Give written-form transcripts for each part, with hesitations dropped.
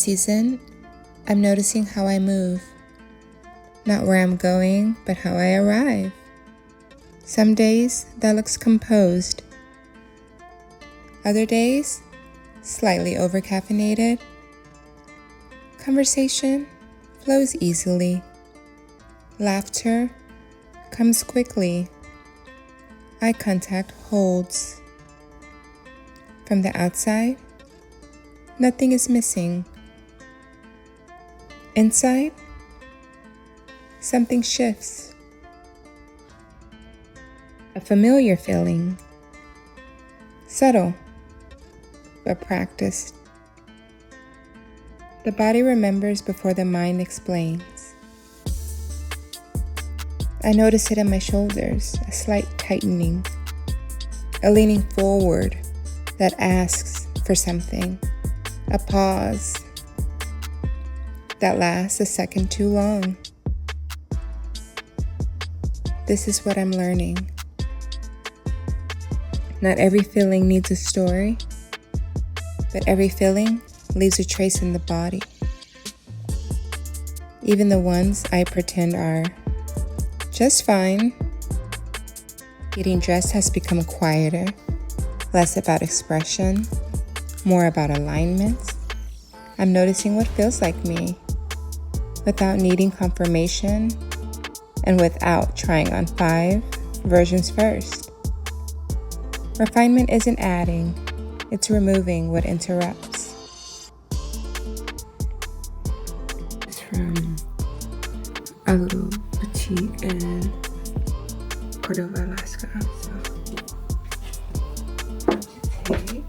season, I'm noticing how I move. Not where I'm going, but how I arrive. Some days, that looks composed. Other days, slightly over-caffeinated. Conversation flows easily. Laughter comes quickly. Eye contact holds. From the outside, nothing is missing. Inside, something shifts. A familiar feeling. Subtle, but practiced. The body remembers before the mind explains. I notice it in my shoulders, a slight tightening, a leaning forward that asks for something, a pause that lasts a second too long. This is what I'm learning. Not every feeling needs a story, but every feeling leaves a trace in the body. Even the ones I pretend are just fine. Getting dressed has become quieter, less about expression, more about alignment. I'm noticing what feels like me, without needing confirmation, and without trying on 5 versions first. Refinement isn't adding, it's removing what interrupts. It's from a little boutique in Cordova, Alaska. So take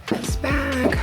this bag.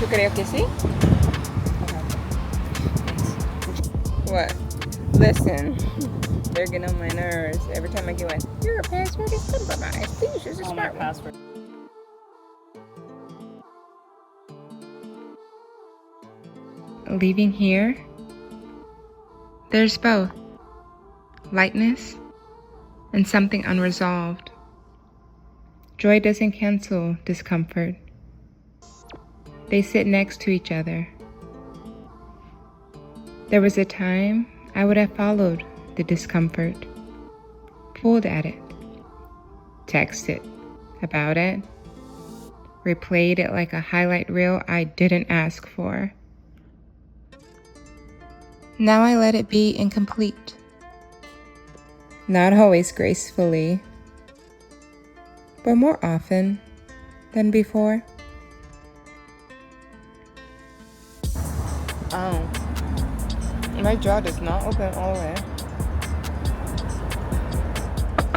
Yo creo que sí. What? Listen, they're getting on my nerves. Every time I get one, your password is compromised. Please use a smart password. Leaving here, there's both lightness and something unresolved. Joy doesn't cancel discomfort. They sit next to each other. There was a time I would have followed the discomfort, pulled at it, texted about it, replayed it like a highlight reel I didn't ask for. Now I let it be incomplete. Not always gracefully, but more often than before. Oh, my jaw does not open all the way.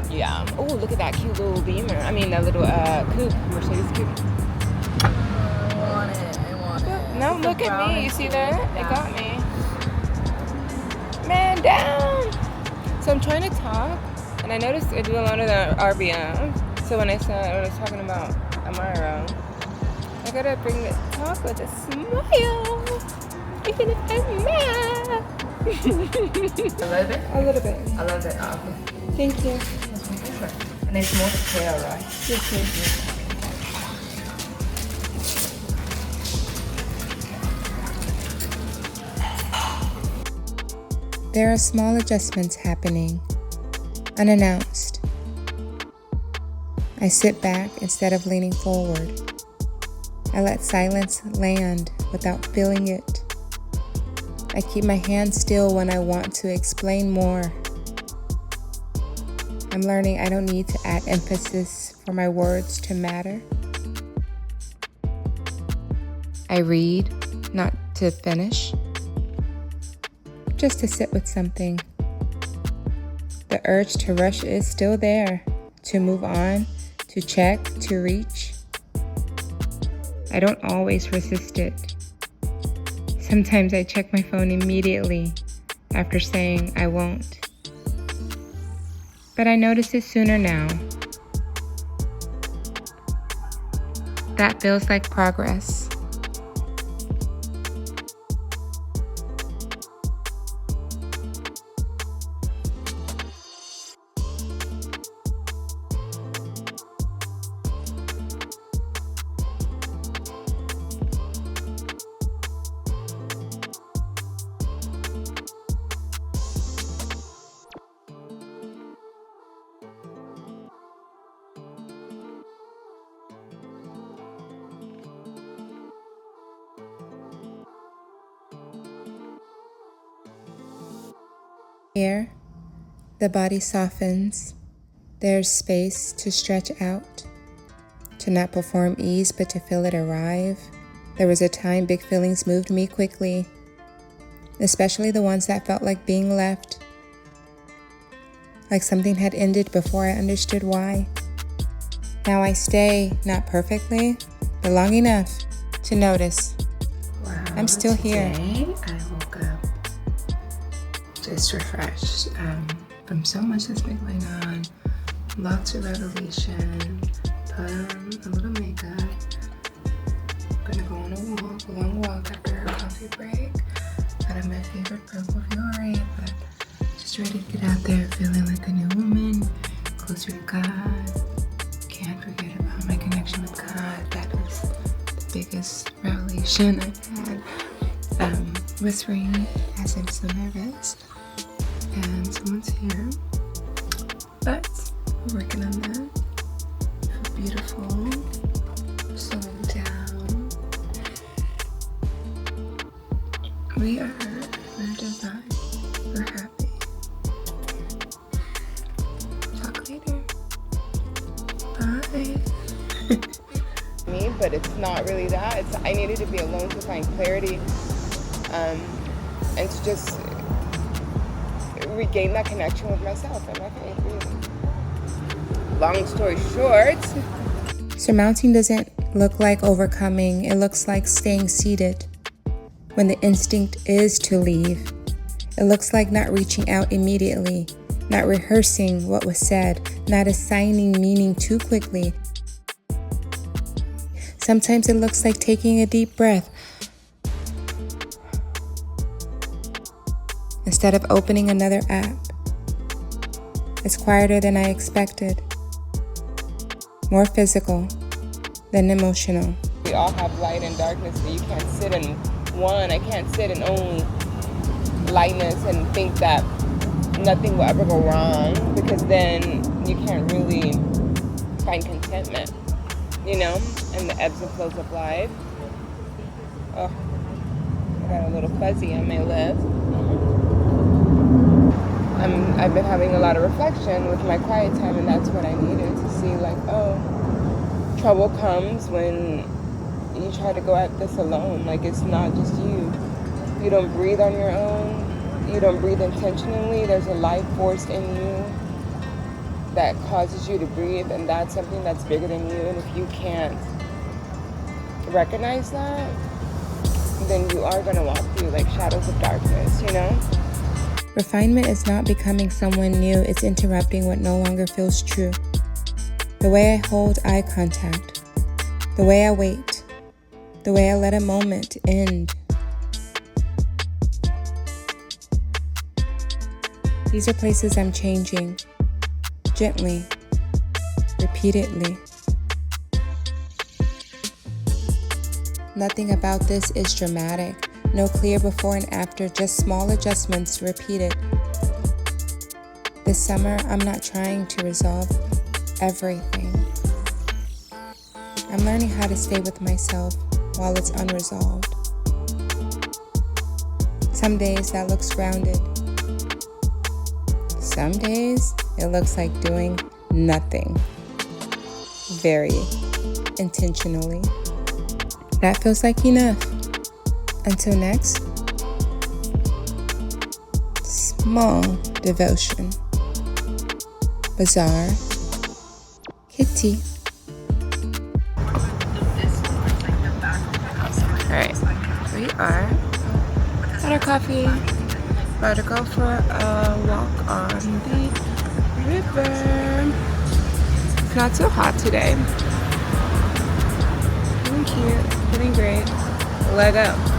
Yeah. Oh, look at that cute little Beamer. I mean, that little coupe, Mercedes coupe. I want it. No, look at me. You see that? It got me. Man down. So I'm trying to talk, and I noticed I do a lot of the RBM. So when I was talking about Amara, I gotta bring the talk with a smile. Even if I'm mad. A little bit? A little bit. A little bit. Oh, okay. Thank you. That's my favorite. And it's more clear, right? Yes, yes. There are small adjustments happening, unannounced. I sit back instead of leaning forward. I let silence land without feeling it. I keep my hand still when I want to explain more. I'm learning I don't need to add emphasis for my words to matter. I read, not to finish. just to sit with something. The urge to rush is still there, to move on, to check, to reach. I don't always resist it. Sometimes I check my phone immediately after saying I won't. But I notice it sooner now. That feels like progress. Here, the body softens. There's space to stretch out, to not perform ease, but to feel it arrive. There was a time big feelings moved me quickly, especially the ones that felt like being left, like something had ended before I understood why. Now I stay, not perfectly, but long enough to notice. Wow, I'm still here. Today I woke up just refreshed from so much that's been going on. Lots of revelation. Put on a little makeup. Gonna go on a long walk after our coffee break. Got on my favorite purple jewelry, but just ready to get out there feeling like a new woman, closer to God. Can't forget about my connection with God. That is the biggest revelation I've had. Whispering as I'm so nervous. And someone's here. But we're working on that. Feel beautiful. Slowing down. We're divine. We're happy. Talk later. Bye. Me, but it's not really that. I needed to be alone to find clarity, and to just regain that connection with myself and my faith, really. Long story short, Surmounting doesn't look like overcoming. It looks like staying seated when the instinct is to leave. It looks like not reaching out immediately, not rehearsing what was said, not assigning meaning too quickly. Sometimes it looks like taking a deep breath instead of opening another app. It's quieter than I expected, more physical than emotional. we all have light and darkness, but you can't sit in one. I can't sit in only lightness and think that nothing will ever go wrong, because then you can't really find contentment, you know, and the ebbs and flows of life. Oh, I got a little fuzzy on my lip. I've been having a lot of reflection with my quiet time, and that's what I needed to see, like, oh, trouble comes when you try to go at this alone. Like, it's not just you. You don't breathe on your own. You don't breathe intentionally. There's a life force in you that causes you to breathe, and that's something that's bigger than you. And if you can't recognize that, then you are going to walk through like shadows of darkness, you know? Refinement is not becoming someone new, it's interrupting what no longer feels true. The way I hold eye contact, the way I wait, the way I let a moment end. These are places I'm changing, gently, repeatedly. Nothing about this is dramatic. No clear before and after, just small adjustments repeated. This summer, I'm not trying to resolve everything. I'm learning how to stay with myself while it's unresolved. Some days that looks grounded. Some days it looks like doing nothing. Very intentionally. That feels like enough. Until next, small devotion. Bazaar, kitty. Alright, we are at our coffee. About to go for a walk on the river. It's not so hot today. Feeling cute, feeling great. Leg up.